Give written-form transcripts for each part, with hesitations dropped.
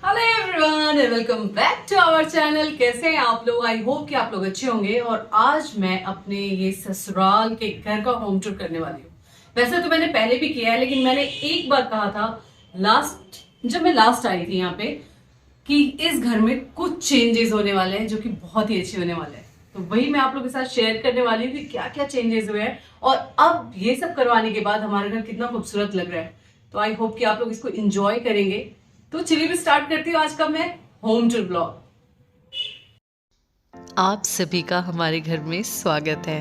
Hello everyone and welcome back to our channel. कैसे हैं आप लोग? आई होप कि आप लोग अच्छे होंगे। और आज मैं अपने ये ससुराल के घर का होम टूर करने वाली हूँ। वैसे तो मैंने पहले भी किया है, लेकिन मैंने एक बार कहा था जब मैं लास्ट आई थी यहाँ पे कि इस घर में कुछ चेंजेस होने वाले हैं जो कि बहुत ही अच्छे होने वाले हैं। तो वही मैं आप लोगों के साथ शेयर करने वाली हूँ कि क्या क्या चेंजेस हुए हैं और अब ये सब करवाने के बाद हमारा घर कितना खूबसूरत लग रहा है। तो आई होप कि आप लोग इसको एंजॉय करेंगे। तो चलिए मैं स्टार्ट करती हूँ आज का मैं होम टूर ब्लॉग। आप सभी का हमारे घर में स्वागत है।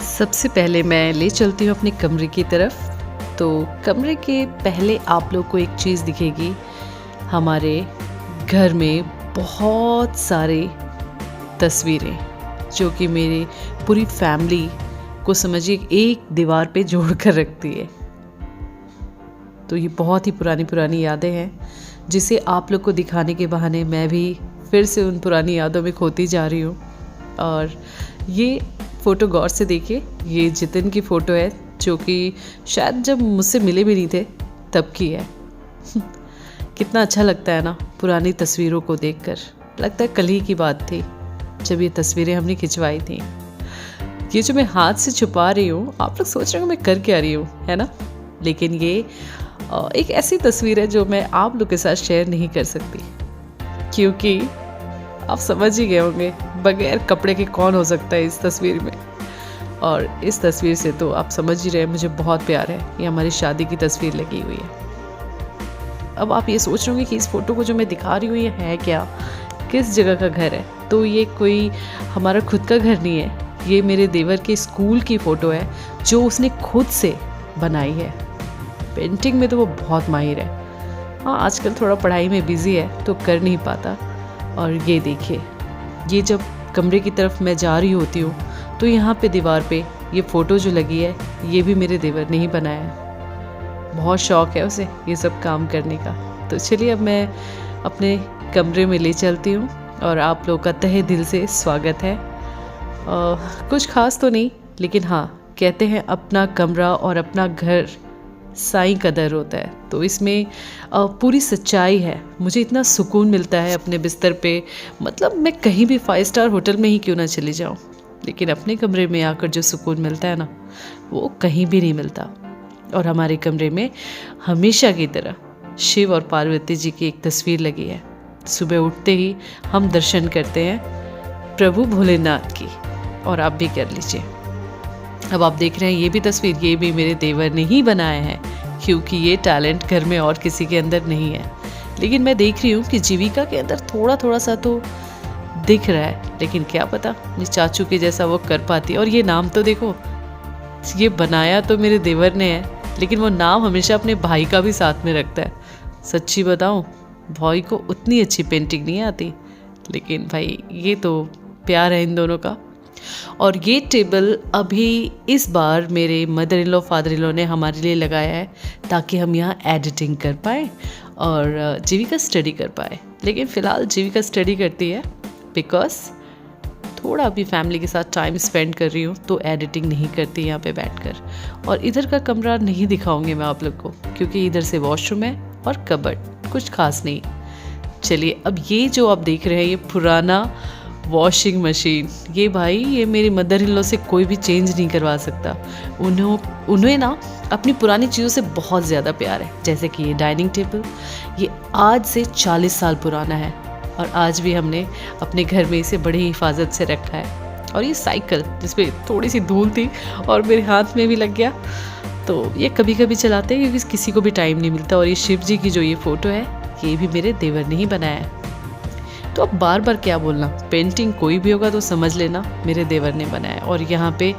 सबसे पहले मैं ले चलती हूँ अपने कमरे की तरफ। तो कमरे के पहले आप लोग को एक चीज़ दिखेगी। हमारे घर में बहुत सारे तस्वीरें जो कि मेरी पूरी फैमिली को समझिए एक दीवार पे जोड़ कर रखती है। तो ये बहुत ही पुरानी पुरानी यादें हैं जिसे आप लोग को दिखाने के बहाने मैं भी फिर से उन पुरानी यादों में खोती जा रही हूँ। और ये फ़ोटो गौर से देखिए, ये जितिन की फ़ोटो है जो कि शायद जब मुझसे मिले भी नहीं थे तब की है। कितना अच्छा लगता है ना पुरानी तस्वीरों को देखकर। लगता है कल ही की बात थी जब ये तस्वीरें हमने खिंचवाई थी। ये जो मैं हाथ से छुपा रही हूँ, आप लोग सोच रहे हो मैं कर क्या रही हूँ, है ना? लेकिन ये एक ऐसी तस्वीर है जो मैं आप लोग के साथ शेयर नहीं कर सकती, क्योंकि आप समझ ही गए होंगे बगैर कपड़े के कौन हो सकता है इस तस्वीर में। और इस तस्वीर से तो आप समझ ही रहे हैं मुझे बहुत प्यार है। ये हमारी शादी की तस्वीर लगी हुई है। अब आप ये सोच रहे होंगे कि इस फ़ोटो को जो मैं दिखा रही हूँ ये है क्या, किस जगह का घर है? तो ये कोई हमारा खुद का घर नहीं है, ये मेरे देवर के स्कूल की फ़ोटो है जो उसने खुद से बनाई है। पेंटिंग में तो वो बहुत माहिर है। हाँ, आजकल थोड़ा पढ़ाई में बिज़ी है तो कर नहीं पाता। और ये देखिए, ये जब कमरे की तरफ मैं जा रही होती हूँ तो यहाँ पे दीवार पे ये फ़ोटो जो लगी है ये भी मेरे देवर ने ही बनाया है। बहुत शौक़ है उसे ये सब काम करने का। तो चलिए अब मैं अपने कमरे में ले चलती हूँ और आप लोग का तहे दिल से स्वागत है। कुछ ख़ास तो नहीं, लेकिन हाँ, कहते हैं अपना कमरा और अपना घर साईं का दर होता है। तो इसमें पूरी सच्चाई है। मुझे इतना सुकून मिलता है अपने बिस्तर पे, मतलब मैं कहीं भी 5 स्टार होटल में ही क्यों ना चली जाऊँ, लेकिन अपने कमरे में आकर जो सुकून मिलता है ना, वो कहीं भी नहीं मिलता। और हमारे कमरे में हमेशा की तरह शिव और पार्वती जी की एक तस्वीर लगी है। सुबह उठते ही हम दर्शन करते हैं प्रभु भोलेनाथ की, और आप भी कर लीजिए। अब आप देख रहे हैं ये भी तस्वीर, ये भी मेरे देवर ने ही बनाया है, क्योंकि ये टैलेंट घर में और किसी के अंदर नहीं है। लेकिन मैं देख रही हूँ कि जीविका के अंदर थोड़ा थोड़ा सा तो दिख रहा है, लेकिन क्या पता मेरे चाचू के जैसा वो कर पाती है। और ये नाम तो देखो, ये बनाया तो मेरे देवर ने है, लेकिन वो नाम हमेशा अपने भाई का भी साथ में रखता है। सच्ची बताऊँ, भाई को उतनी अच्छी पेंटिंग नहीं आती, लेकिन भाई ये तो प्यार है इन दोनों का। और ये टेबल अभी इस बार मेरे mother in law father in law ने हमारे लिए लगाया है ताकि हम यहाँ एडिटिंग कर पाएँ और जीविका स्टडी कर पाए। लेकिन फ़िलहाल जीविका स्टडी करती है बिकॉज थोड़ा अभी फैमिली के साथ टाइम स्पेंड कर रही हूँ, तो एडिटिंग नहीं करती यहाँ पे बैठकर। और इधर का कमरा नहीं दिखाऊंगी मैं आप लोग को, क्योंकि इधर से वॉशरूम है और कबर्ड, कुछ खास नहीं। चलिए, अब ये जो आप देख रहे हैं ये पुराना वॉशिंग मशीन, ये भाई ये मेरी मदर इन लॉ से कोई भी चेंज नहीं करवा सकता। उन्हें ना अपनी पुरानी चीज़ों से बहुत ज़्यादा प्यार है। जैसे कि ये डाइनिंग टेबल, ये आज से 40 साल पुराना है और आज भी हमने अपने घर में इसे बड़ी हिफाजत से रखा है। और ये साइकिल जिसपे थोड़ी सी धूल थी और मेरे हाथ में भी लग गया, तो ये कभी कभी चलाते हैं क्योंकि किसी को भी टाइम नहीं मिलता। और ये शिव जी की जो ये फ़ोटो है ये भी मेरे देवर ने ही बनाया है। तो अब बार बार क्या बोलना, पेंटिंग कोई भी होगा तो समझ लेना मेरे देवर ने बनाया। और यहाँ पे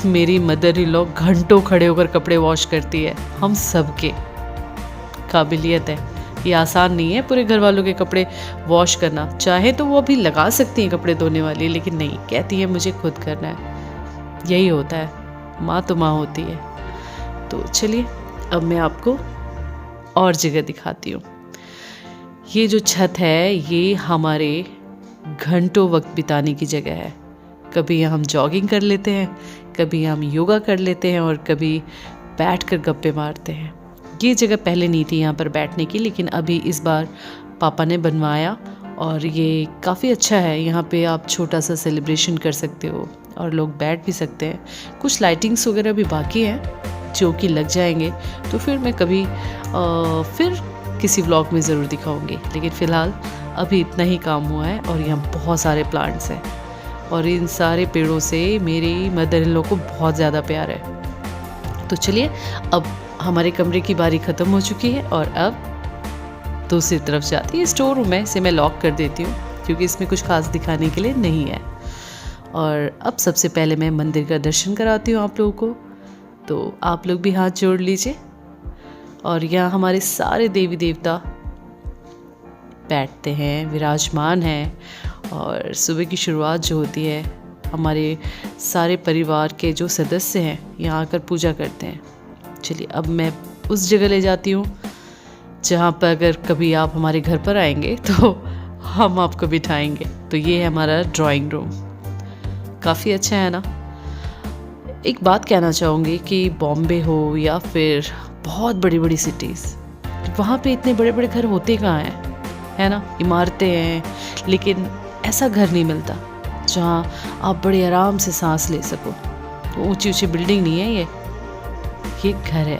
मेरी मदर इन लॉ घंटों खड़े होकर कपड़े वॉश करती है हम सबके। काबिलियत है। ये आसान नहीं है पूरे घर वालों के कपड़े वॉश करना। चाहे तो वो अभी लगा सकती हैं कपड़े धोने वाली, लेकिन नहीं, कहती है मुझे खुद करना है। यही होता है, माँ तो माँ होती है। तो चलिए अब मैं आपको और जगह दिखाती हूँ। ये जो छत है ये हमारे घंटों वक्त बिताने की जगह है। कभी हम जॉगिंग कर लेते हैं, कभी हम योगा कर लेते हैं और कभी बैठकर गप्पे मारते हैं। ये जगह पहले नहीं थी यहाँ पर बैठने की, लेकिन अभी इस बार पापा ने बनवाया और ये काफ़ी अच्छा है। यहाँ पे आप छोटा सा सेलिब्रेशन कर सकते हो और लोग बैठ भी सकते हैं। कुछ लाइटिंग्स वगैरह भी बाकी हैं जो कि लग जाएंगे, तो फिर मैं कभी फिर किसी व्लॉग में ज़रूर दिखाऊंगी। लेकिन फ़िलहाल अभी इतना ही काम हुआ है और यहाँ बहुत सारे प्लांट्स हैं और इन सारे पेड़ों से मेरी मदर इन लॉ को बहुत ज़्यादा प्यार है। तो चलिए अब हमारे कमरे की बारी ख़त्म हो चुकी है और अब दूसरी तरफ जाती है। स्टोर रूम है, इसे मैं लॉक कर देती हूँ क्योंकि इसमें कुछ खास दिखाने के लिए नहीं है। और अब सबसे पहले मैं मंदिर का दर्शन कराती हूँ आप लोगों को, तो आप लोग भी हाथ जोड़ लीजिए। और यहाँ हमारे सारे देवी देवता बैठते हैं, विराजमान हैं और सुबह की शुरुआत जो होती है हमारे सारे परिवार के जो सदस्य हैं यहाँ आकर पूजा करते हैं। चलिए अब मैं उस जगह ले जाती हूँ जहाँ पर अगर कभी आप हमारे घर पर आएंगे तो हम आपको बिठाएंगे। तो ये है हमारा ड्राइंग रूम, काफ़ी अच्छा है ना। एक बात कहना चाहूँगी कि बॉम्बे हो या फिर बहुत बड़ी बड़ी सिटीज़, वहाँ पे इतने बड़े बड़े घर होते कहाँ हैं, है ना। इमारतें हैं लेकिन ऐसा घर नहीं मिलता जहाँ आप बड़े आराम से सांस ले सको। तो ऊंची ऊंची बिल्डिंग नहीं है ये घर है।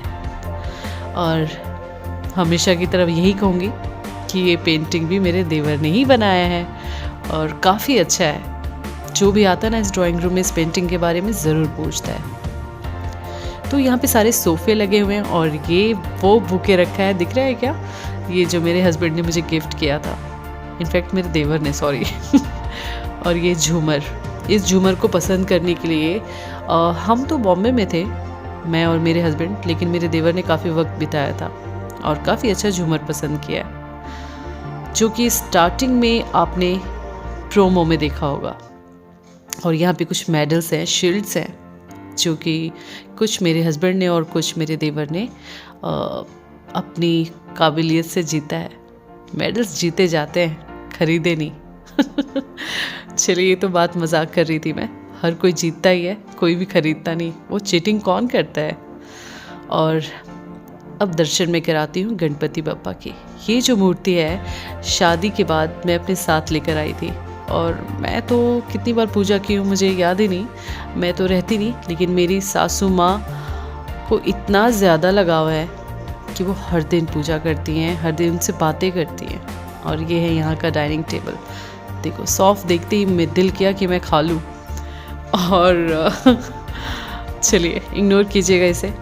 और हमेशा की तरफ यही कहूँगी कि ये पेंटिंग भी मेरे देवर ने ही बनाया है और काफ़ी अच्छा है। जो भी आता है ना इस ड्राइंग रूम में इस पेंटिंग के बारे में ज़रूर पूछता है। तो यहाँ पे सारे सोफ़े लगे हुए हैं और ये वो बुके रखा है, दिख रहा है क्या, ये जो मेरे हस्बैंड ने मुझे गिफ्ट किया था, इनफैक्ट मेरे देवर ने, सॉरी। और ये झूमर, इस झूमर को पसंद करने के लिए हम तो बॉम्बे में थे, मैं और मेरे हस्बैंड, लेकिन मेरे देवर ने काफ़ी वक्त बिताया था और काफ़ी अच्छा झूमर पसंद किया, जो कि स्टार्टिंग में आपने प्रोमो में देखा होगा। और यहाँ पे कुछ मेडल्स हैं, शील्ड्स हैं, जो कि कुछ मेरे हस्बैंड ने और कुछ मेरे देवर ने अपनी काबिलियत से जीता है। मेडल्स जीते जाते हैं, खरीदे नहीं। चलिए ये तो बात मजाक कर रही थी मैं, हर कोई जीतता ही है, कोई भी खरीदता नहीं, वो चीटिंग कौन करता है। और अब दर्शन में कराती हूँ गणपति बप्पा की। ये जो मूर्ति है शादी के बाद मैं अपने साथ लेकर आई थी और मैं तो कितनी बार पूजा की हूँ मुझे याद ही नहीं, मैं तो रहती नहीं, लेकिन मेरी सासू माँ को इतना ज़्यादा लगाव है कि वो हर दिन पूजा करती हैं, हर दिन उनसे बातें करती हैं। और ये है यहाँ का डाइनिंग टेबल, देखो सॉफ्ट देखते ही मैं दिल किया कि मैं खा लूँ। और चलिए इग्नोर कीजिएगा, इसे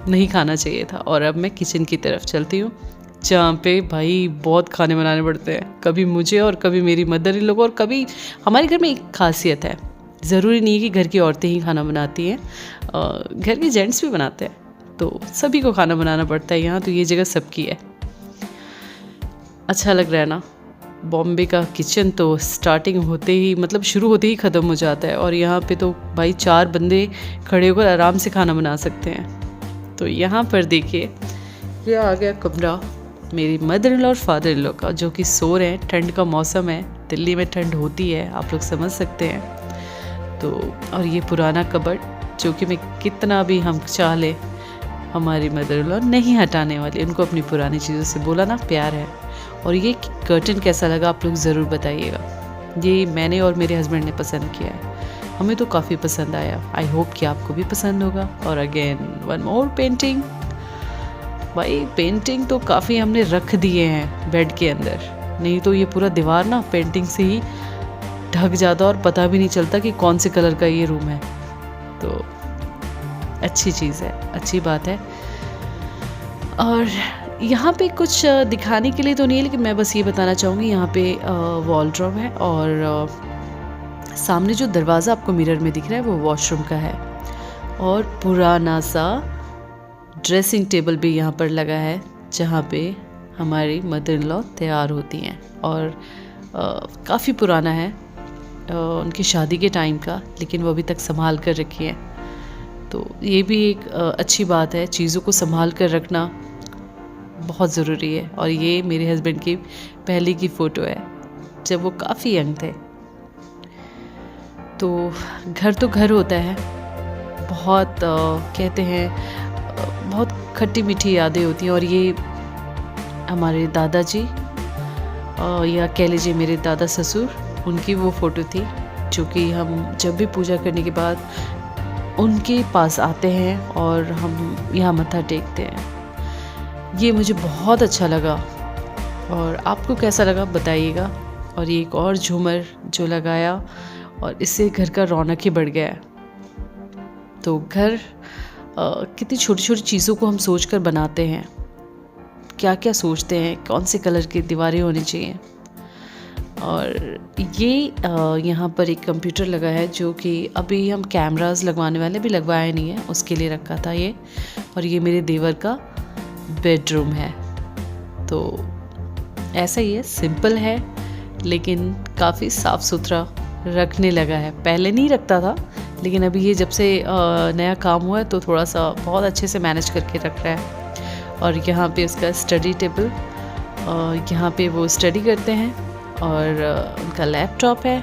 नहीं खाना चाहिए था। और अब मैं किचन की तरफ चलती हूँ जहाँ पे भाई बहुत खाने बनाने पड़ते हैं, कभी मुझे और कभी मेरी मदर इन लोगों, और कभी हमारे घर में एक खासियत है, ज़रूरी नहीं है कि घर की औरतें ही खाना बनाती हैं, घर के जेंट्स भी बनाते हैं, तो सभी को खाना बनाना पड़ता है यहाँ। तो ये जगह सबकी है। अच्छा लग रहा है ना। बॉम्बे का किचन तो स्टार्टिंग होते ही, मतलब शुरू होते ही ख़त्म हो जाता है, और यहाँ पे तो भाई 4 बंदे खड़े होकर आराम से खाना बना सकते हैं। तो यहाँ पर देखिए ये आ गया कमरा मेरी मदर इन लॉ और फादर इन लॉ का, जो कि सो रहे हैं। ठंड का मौसम है, दिल्ली में ठंड होती है, आप लोग समझ सकते हैं। तो और ये पुराना कबर्ड, जो कि मैं कितना भी हम चाह ले हमारी मदर इन लॉ नहीं हटाने वाली, उनको अपनी पुरानी चीज़ों से बोला ना प्यार है। और ये कर्टन कैसा लगा आप लोग ज़रूर बताइएगा, ये मैंने और मेरे हस्बैंड ने पसंद किया है, हमें तो काफ़ी पसंद आया। आई होप कि आपको भी पसंद होगा। और अगेन वन मोर पेंटिंग, भाई पेंटिंग तो काफ़ी हमने रख दिए हैं बेड के अंदर, नहीं तो ये पूरा दीवार ना पेंटिंग से ही ढक जाता और पता भी नहीं चलता कि कौन से कलर का ये रूम है। तो अच्छी चीज़ है, अच्छी बात है। और यहाँ पे कुछ दिखाने के लिए तो नहीं है, लेकिन मैं बस ये बताना चाहूँगी, यहाँ पे वॉलड्रॉप है और सामने जो दरवाज़ा आपको मिरर में दिख रहा है वो वॉशरूम का है। और पुराना सा ड्रेसिंग टेबल भी यहाँ पर लगा है, जहाँ पे हमारी मदर इन लॉ तैयार होती हैं, और काफ़ी पुराना है, उनकी शादी के टाइम का, लेकिन वो अभी तक संभाल कर रखी है। तो ये भी एक अच्छी बात है, चीज़ों को संभाल कर रखना बहुत ज़रूरी है। और ये मेरे हस्बैंड की पहले की फ़ोटो है जब वो काफ़ी यंग थे। तो घर होता है, बहुत कहते हैं बहुत खट्टी मीठी यादें होती हैं। और ये हमारे दादाजी या कह लीजिए मेरे दादा ससुर, उनकी वो फ़ोटो थी, जो कि हम जब भी पूजा करने के बाद उनके पास आते हैं और हम यहाँ मत्था टेकते हैं। ये मुझे बहुत अच्छा लगा, और आपको कैसा लगा बताइएगा। और ये एक और झूमर जो लगाया, और इससे घर का रौनक ही बढ़ गया है। तो घर कितनी छोटी छोटी चीज़ों को हम सोच कर बनाते हैं, क्या क्या सोचते हैं, कौन से कलर की दीवारें होनी चाहिए। और ये यहाँ पर एक कंप्यूटर लगा है, जो कि अभी हम कैमरास लगवाने वाले, भी लगवाया नहीं है, उसके लिए रखा था ये। और ये मेरे देवर का बेडरूम है। तो ऐसा ही है, सिंपल है, लेकिन काफ़ी साफ़ सुथरा रखने लगा है। पहले नहीं रखता था, लेकिन अभी ये जब से नया काम हुआ है तो थोड़ा सा बहुत अच्छे से मैनेज करके रख रहा है। और यहाँ पे उसका स्टडी टेबल, यहाँ पे वो स्टडी करते हैं, और उनका लैपटॉप है।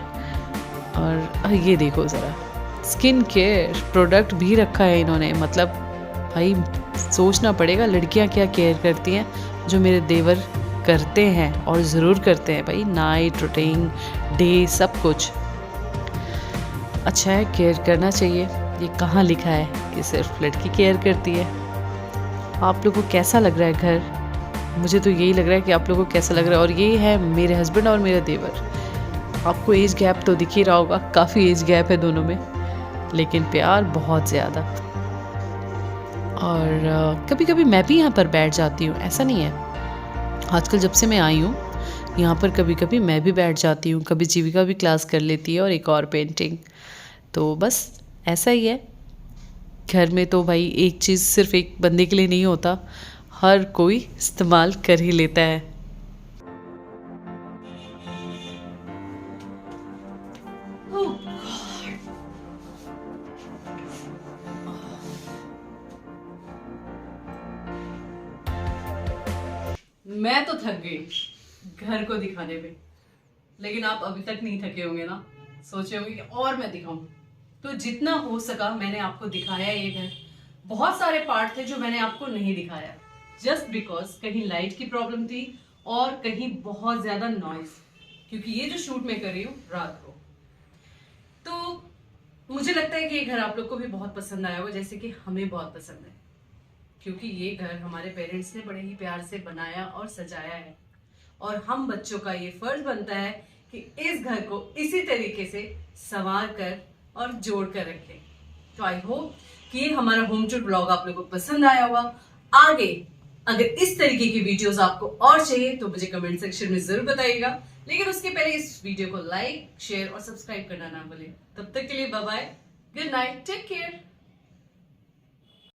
और ये देखो ज़रा, स्किन केयर प्रोडक्ट भी रखा है इन्होंने। मतलब भाई सोचना पड़ेगा लड़कियाँ क्या केयर करती हैं, जो मेरे देवर करते हैं, और ज़रूर करते हैं भाई। नाइट रूटीन, डे, सब कुछ अच्छा है, केयर करना चाहिए। ये कहाँ लिखा है कि सिर्फ लड़की केयर करती है। आप लोगों को कैसा लग रहा है घर? मुझे तो यही लग रहा है कि आप लोगों को कैसा लग रहा है। और ये है मेरे हस्बैंड और मेरा देवर। आपको एज गैप तो दिख ही रहा होगा, काफ़ी एज गैप है दोनों में, लेकिन प्यार बहुत ज़्यादा। और कभी कभी मैं भी यहाँ पर बैठ जाती हूँ, ऐसा नहीं है। आजकल जब से मैं आई हूँ यहाँ पर, कभी कभी मैं भी बैठ जाती हूँ, कभी जीविका भी क्लास कर लेती है, और एक और पेंटिंग। तो बस ऐसा ही है घर में। तो भाई एक चीज़ सिर्फ एक बंदे के लिए नहीं होता, हर कोई इस्तेमाल कर ही लेता है। मैं तो थक गई घर को दिखाने में, लेकिन आप अभी तक नहीं थके होंगे ना। सोचे होंगे कि और मैं दिखाऊं। तो जितना हो सका मैंने आपको दिखाया ये घर। बहुत सारे पार्ट थे जो मैंने आपको नहीं दिखाया, जस्ट बिकॉज कहीं लाइट की प्रॉब्लम थी और कहीं बहुत ज्यादा नॉइज, क्योंकि ये जो शूट मैं कर रही हूँ रात को। तो मुझे लगता है कि ये घर आप लोग को भी बहुत पसंद आया होगा, जैसे कि हमें बहुत पसंद है, क्योंकि ये घर हमारे पेरेंट्स ने बड़े ही प्यार से बनाया और सजाया है। और हम बच्चों का ये फर्ज बनता है कि इस घर को इसी तरीके से संवार कर और जोड़ कर रखें। तो आई होप कि ये हमारा होम टूर ब्लॉग आप लोगों को पसंद आया होगा। आगे अगर इस तरीके की वीडियोस आपको और चाहिए तो मुझे कमेंट सेक्शन में जरूर बताइएगा, लेकिन उसके पहले इस वीडियो को लाइक, शेयर और सब्सक्राइब करना ना भूलें। तब तक के लिए bye bye, good night, take care.